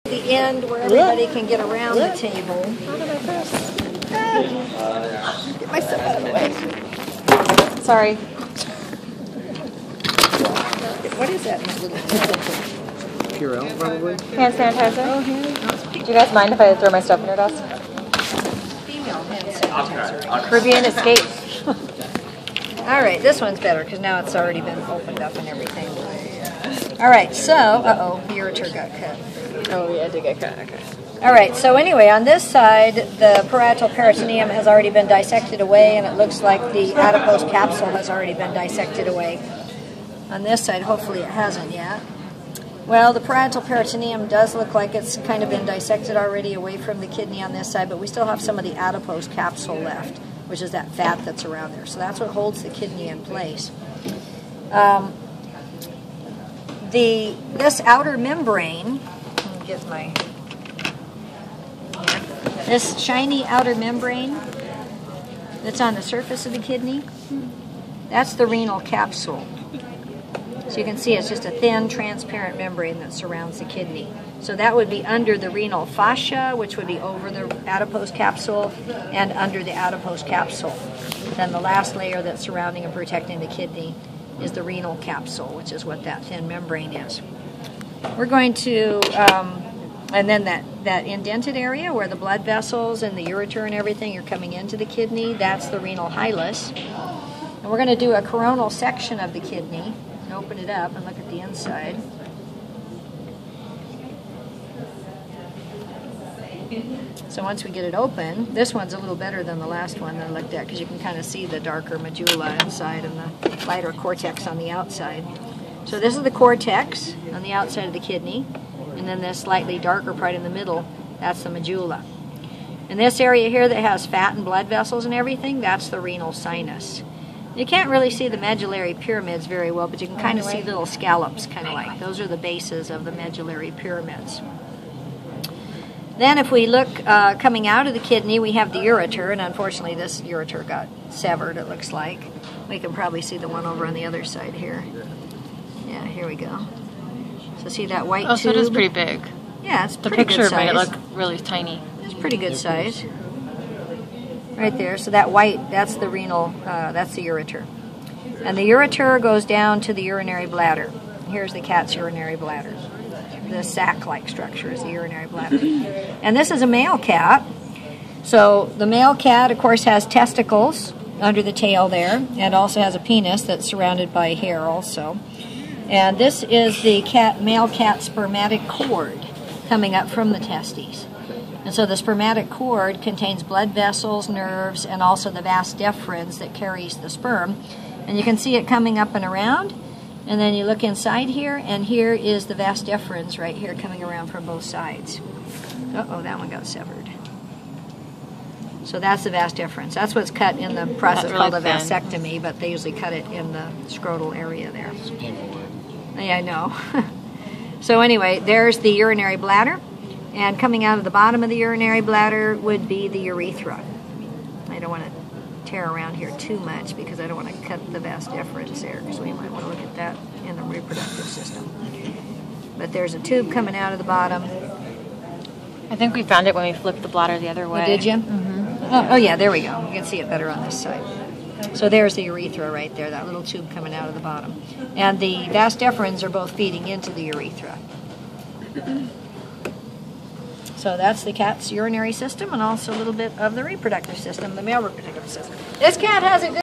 The end where everybody can get around the table. Get my stuff out of the way. Sorry. What is that? Purell, probably. Hand sanitizer. Oh, Do you guys mind if I throw my stuff in your desk? female hand sanitizer. Caribbean Escape. All right, this one's better because now it's already been opened up and everything. All right, so, the ureter got cut. Oh, yeah, I did get cut. Okay. All right, so anyway, on this side, the parietal peritoneum has already been dissected away, and it looks like the adipose capsule has already been dissected away. On this side, hopefully it hasn't yet. Well, the parietal peritoneum does look like it's kind of been dissected already away from the kidney on this side, but we still have some of the adipose capsule left, which is that fat that's around there. So that's what holds the kidney in place. This outer membrane, let me get my... This shiny outer membrane that's on the surface of the kidney, that's the renal capsule. So you can see it's just a thin, transparent membrane that surrounds the kidney. So that would be under the renal fascia, which would be over the adipose capsule, and under the adipose capsule. Then the last layer that's surrounding and protecting the kidney is the renal capsule, which is what that thin membrane is. We're going to... and then that indented area where the blood vessels and the ureter and everything are coming into the kidney, that's the renal hilus. And we're going to do a coronal section of the kidney and open it up and look at the inside. So once we get it open, this one's a little better than the last one that I looked at because you can kind of see the darker medulla inside and the lighter cortex on the outside. So this is the cortex on the outside of the kidney. And then this slightly darker part in the middle, that's the medulla. And this area here that has fat and blood vessels and everything, that's the renal sinus. You can't really see the medullary pyramids very well, but you can kind of see little scallops, kind of like. Those are the bases of the medullary pyramids. Then if we look coming out of the kidney, we have the ureter, and unfortunately this ureter got severed, it looks like. We can probably see the one over on the other side here. Yeah, here we go. So see that white tube? Oh, so it is pretty big. Yeah, it's The pretty picture good size. made it look really tiny. It's pretty good size. Right there. So that white, that's the renal, that's the ureter. And the ureter goes down to the urinary bladder. Here's the cat's urinary bladder. The sac-like structure is the urinary bladder. And this is a male cat. So the male cat, of course, has testicles under the tail there, and also has a penis that's surrounded by hair also. And this is the male cat spermatic cord coming up from the testes. And so the spermatic cord contains blood vessels, nerves, and also the vas deferens that carries the sperm. And you can see it coming up and around. And then you look inside here, and here is the vas deferens right here coming around from both sides. Uh-oh, that one got severed. So that's the vas deferens. That's what's cut in the process called a vasectomy, but they usually cut it in the scrotal area there. Yeah, I know. So anyway, there's the urinary bladder, and coming out of the bottom of the urinary bladder would be the urethra. I don't want to tear around here too much because I don't want to cut the vas deferens there, because we might want to look at that in the reproductive system. But there's a tube coming out of the bottom. I think we found it when we flipped the bladder the other way. Oh, did you? Mm-hmm. Oh, yeah, there we go. You can see it better on this side. So there's the urethra right there, that little tube coming out of the bottom. And the vas deferens are both feeding into the urethra. So that's the cat's urinary system, and also a little bit of the reproductive system, the male reproductive system. This cat has it good.